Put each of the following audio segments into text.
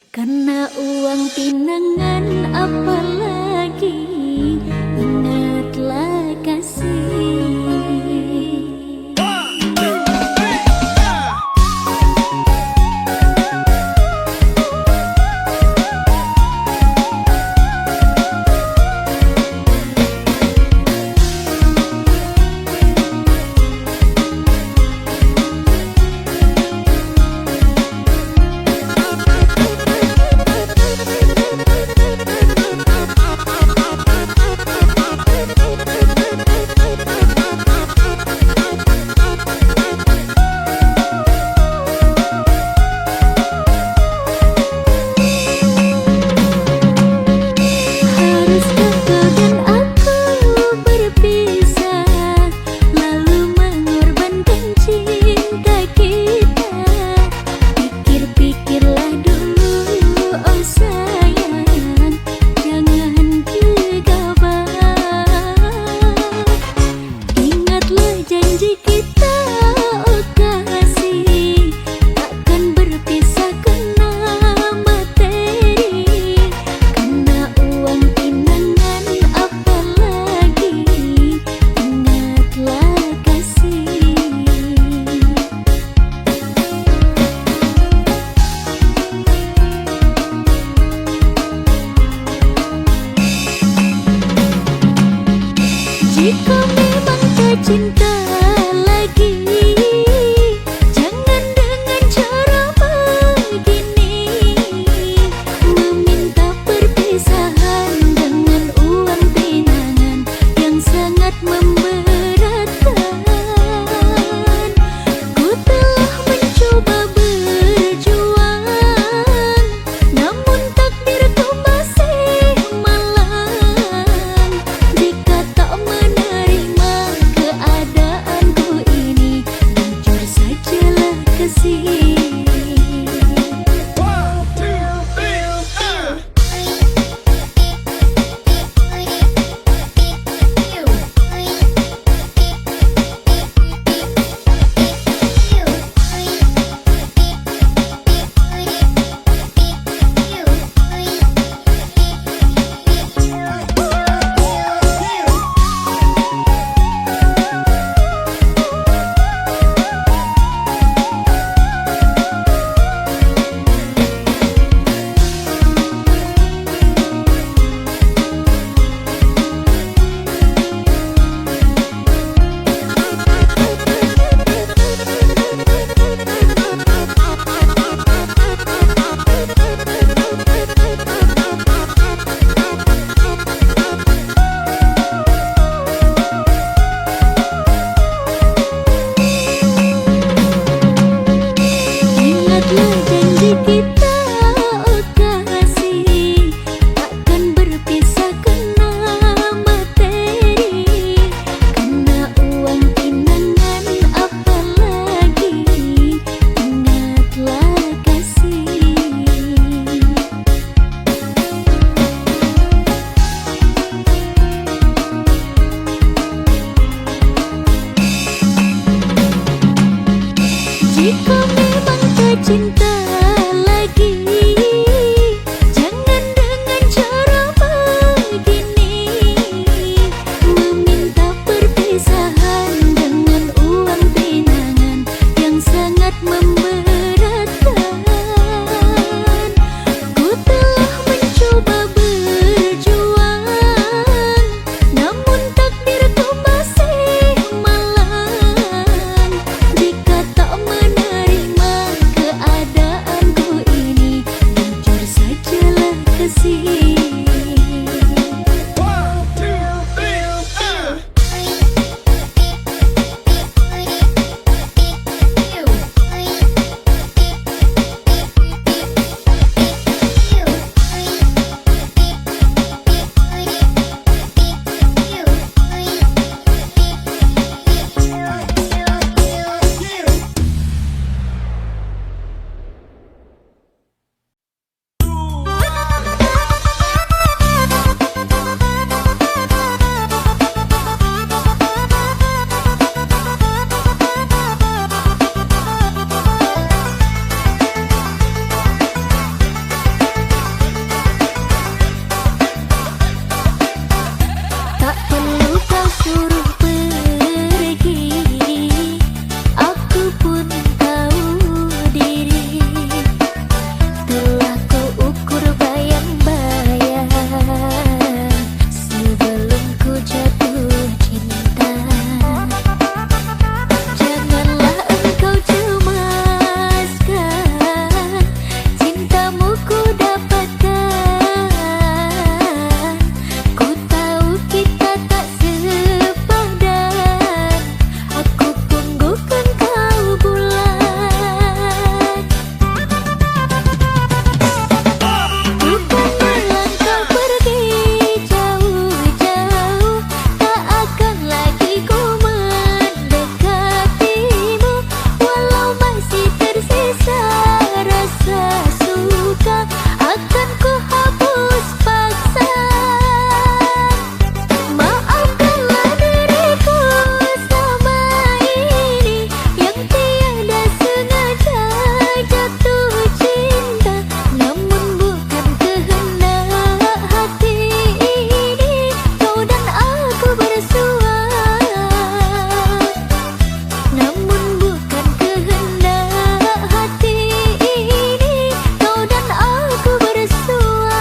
Karena uang pinangan apalagi, ingatlah kasih. Jika memang tak cinta lagi, jangan dengan cara begini, meminta perpisahan dengan uang pinangan yang sangat memberatkan. Ku telah mencoba berjuang, namun takdirku masih malang. Jika tak menerima keadaan suka akan ku hapus paksa. Maafkanlah diriku selama ini yang tiada sengaja jatuh cinta, namun bukan kehendak hati ini kau dan aku bersua. Namun bukan kehendak hati ini kau dan aku bersua.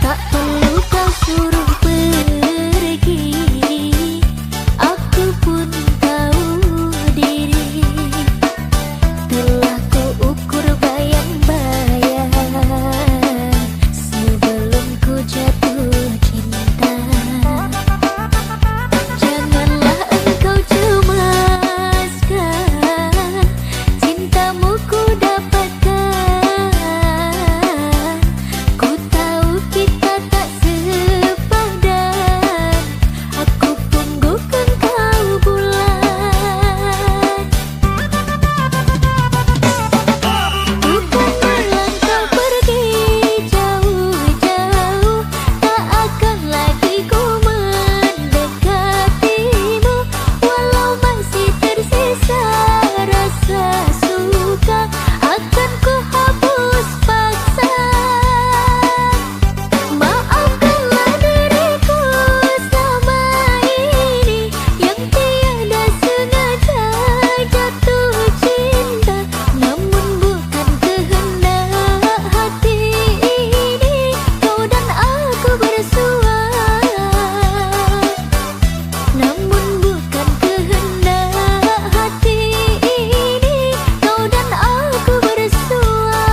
Tak perlu kau suruh pergi, aku pun tahu diri. Telah ku ukur bayang-bayang sebelum ku jatuh cinta. Janganlah engkau cemaskan cintamu ku dapatkan. Ku tahu kita tak sepadan, aku tunggukan kau bulan. Bukan melangkah pergi jauh-jauh, tak akan lagi ku mendekatimu. Walau masih tersisa rasa suka, akan ku hapus paksa. Maafkanlah diriku selama ini yang tiada sengaja jatuh cinta, namun bukan kehendak hati ini kau dan aku bersua. Namun bukan kehendak hati ini kau dan aku bersua.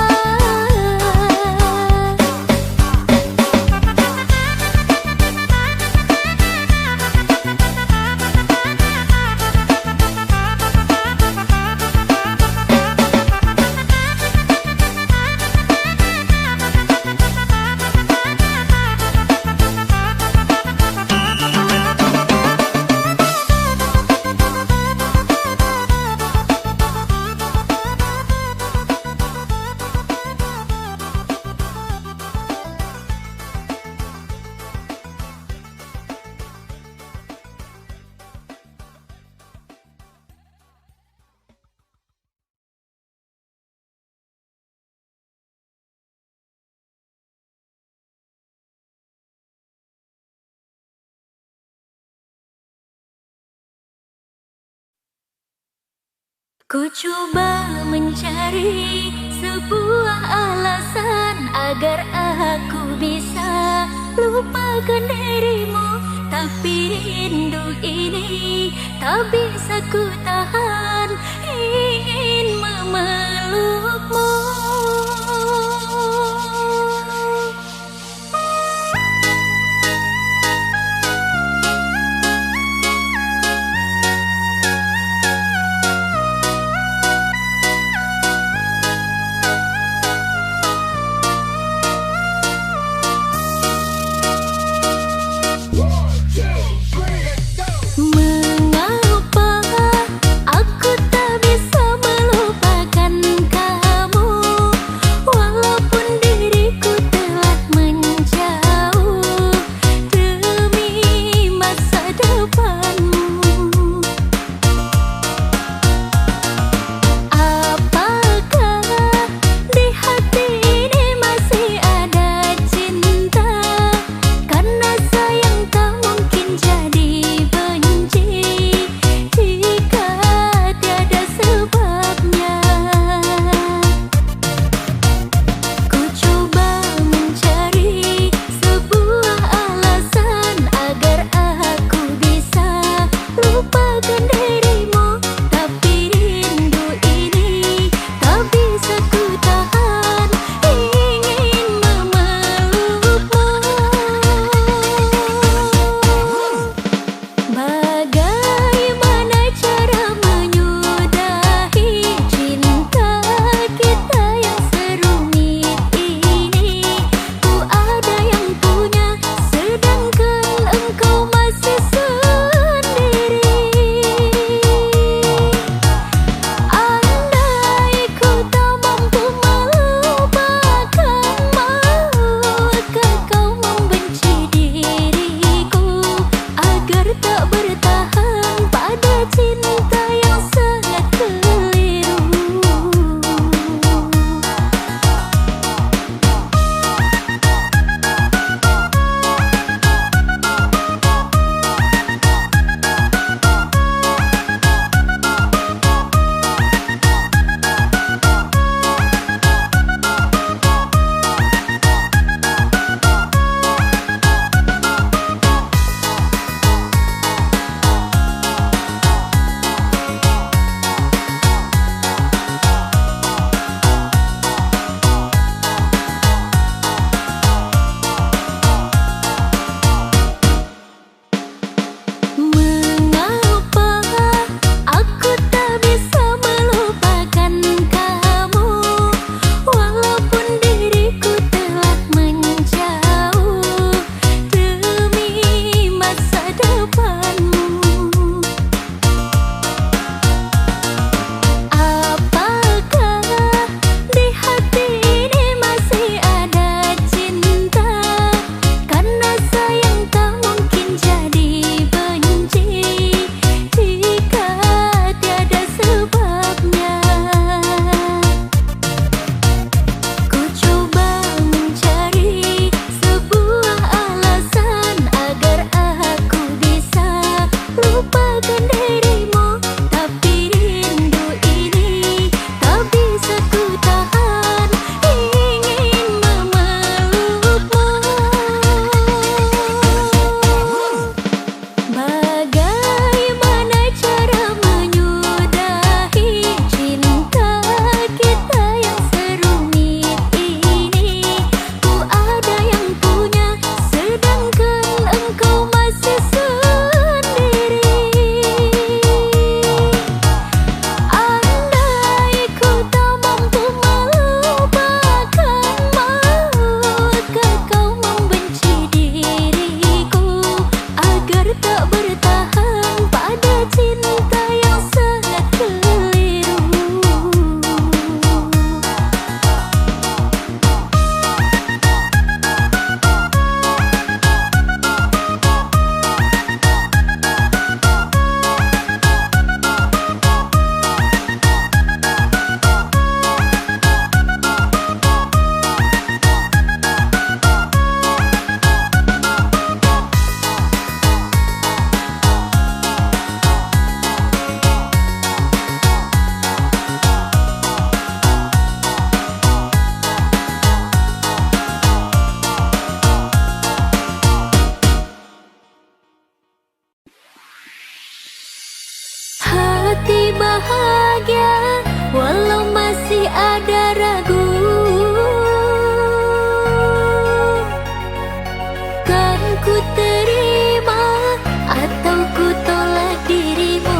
Ku coba mencari sebuah alasan agar aku bisa lupakan dirimu, tapi rindu ini tak bisa ku tahan, ingin memelukmu. Mengapa aku hati bahagia walau masih ada ragu. Kan ku terima atau ku tolak dirimu.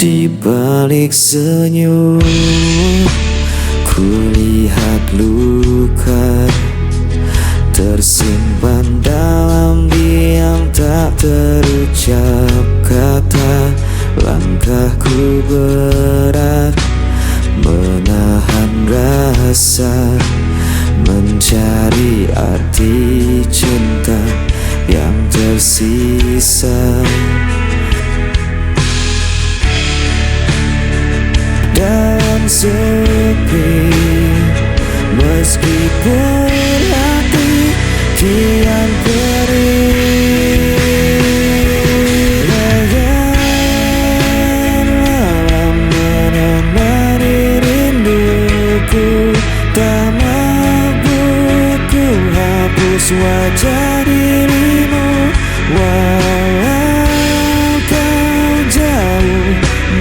Di balik senyum kulihat luka tersimpan dalam diam, tak terucap kata. Langkahku berat menahan rasa, mencari arti cinta yang tersisa. Dalam sepi, meskipun hati kian perih, bayangan malam menemani rinduku. Tak mampu ku hapus wajah dirimu, walau kau jauh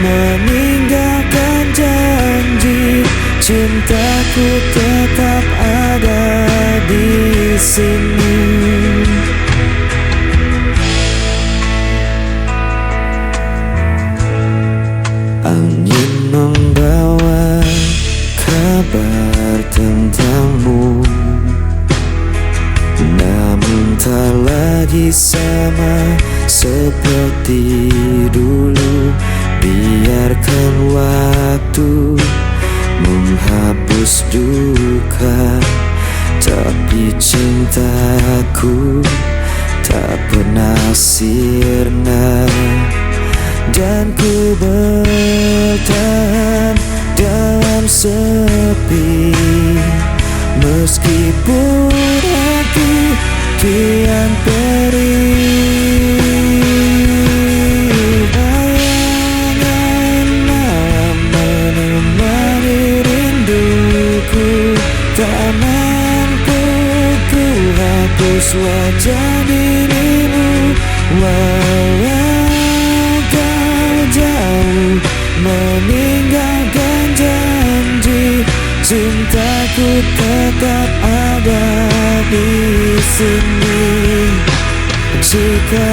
meninggalkan janji. Cintaku tetap ada di sini. Angin membawa kabar tentangmu, namun tak lagi sama seperti dulu. Biarkan waktu menghapus duka, tapi cintaku tak pernah sirna. Dan ku bertahan dalam sepi, meskipun hati kian perih. Bayangan malam menemani rinduku, tak mampu ku hapus wajah dirimu, walau kau jauh meninggalkan janji. Cintaku tetap ada di sini. Jika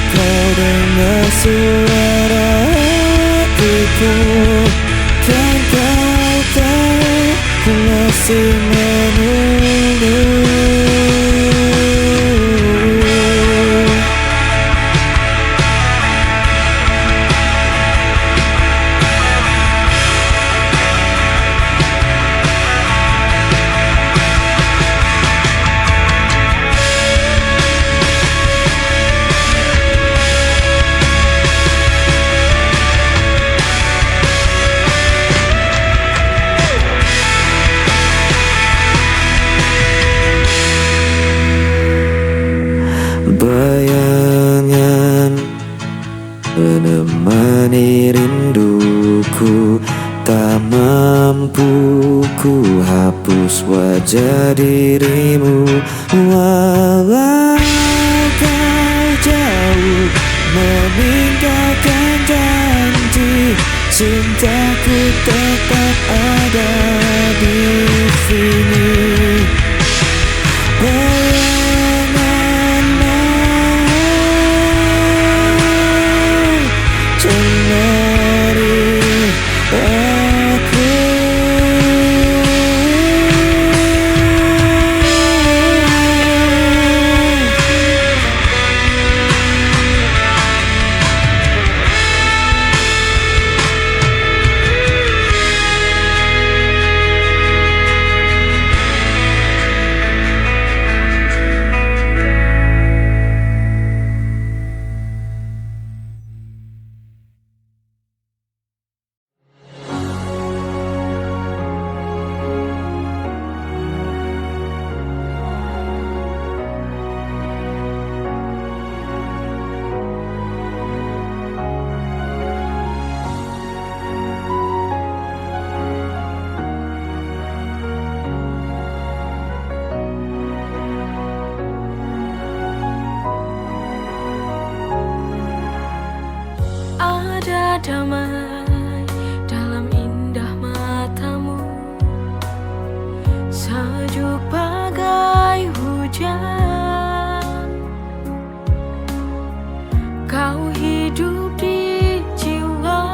kau dengar suara hatiku, kan kau tahu ku masih menunggu. Bayangan menemani rinduku, tak mampu ku hapus wajah dirimu, walau kau jauh meninggalkan janji. Cintaku tetap ada di sini. damai dalam indah matamu, sejuk bagai hujan. Kau hidup di jiwa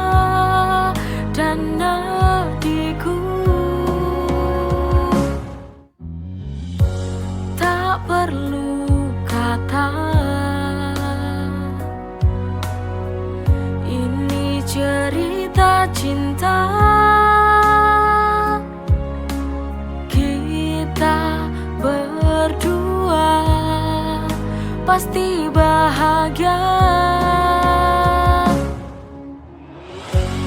cerita cinta kita berdua pasti bahagia.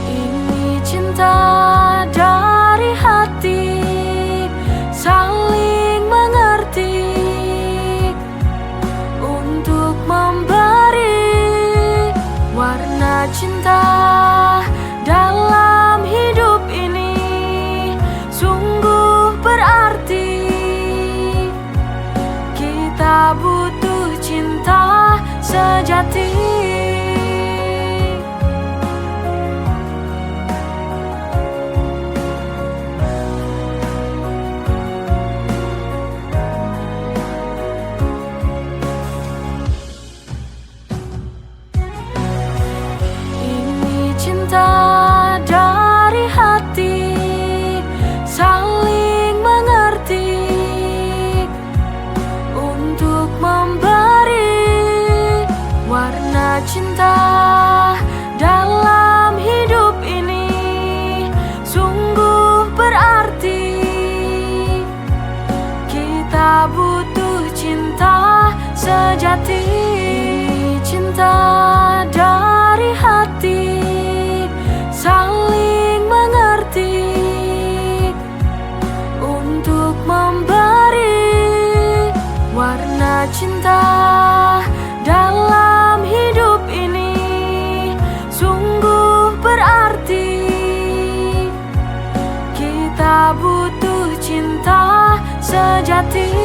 Ini cinta dari hati, saling mengerti untuk memberi warna cinta dalam hidup ini. Sungguh berarti kita butuh cinta sejati. Cinta dari hati, saling mengerti untuk memberi warna cinta dalam hidup ini. Sungguh berarti kita butuh cinta sejati. Cinta dari hati, saling mengerti untuk memberi warna cinta dalam hidup ini. Sungguh berarti kita butuh cinta sejati.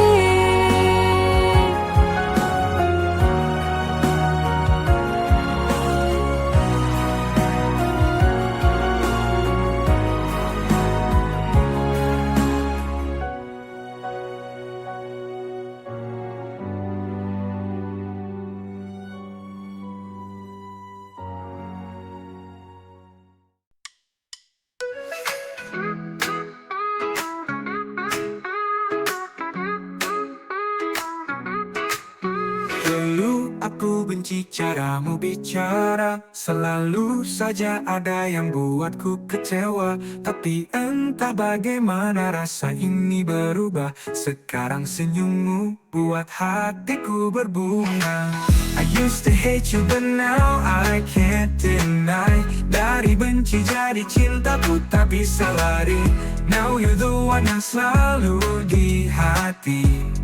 Dulu aku benci caramu bicara, selalu saja ada yang buatku kecewa. Tapi entah bagaimana rasa ini berubah. Sekarang senyummu buat hatiku berbunga. I used to hate you but now I can't deny. Dari benci jadi cinta ku tak bisa lari. Now you're the one yang selalu di hati.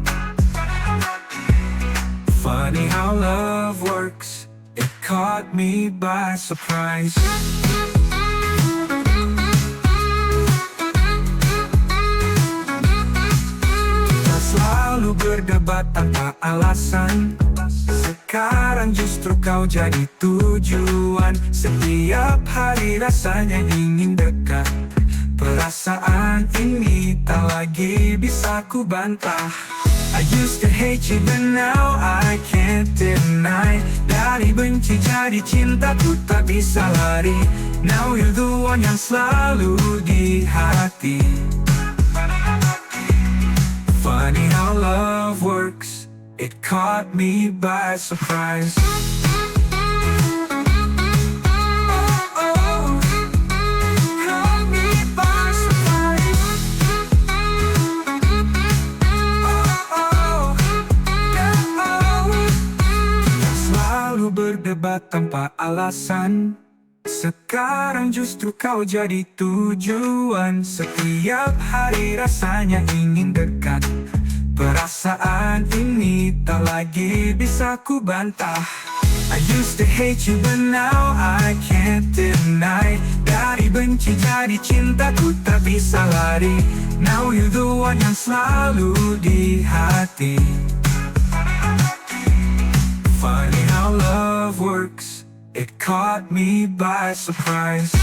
Funny how love works, it caught me by surprise. Kita selalu berdebat tanpa alasan. Sekarang justru kau jadi tujuan. Setiap hari rasanya ingin dekat. Perasaan ini tak lagi bisa ku bantah. I used to hate you but now I can't deny. Dari benci jadi cinta ku tak bisa lari. Now you're the one yang selalu di hati. Funny how love works, it caught me by surprise. Berdebat tanpa alasan. Sekarang justru kau jadi tujuan. Setiap hari rasanya ingin dekat. Perasaan ini tak lagi bisa ku bantah. I used to hate you but now I can't deny. Dari benci jadi cinta ku tak bisa lari. Now you're the one yang selalu di hati. Funny how love works, it caught me by surprise.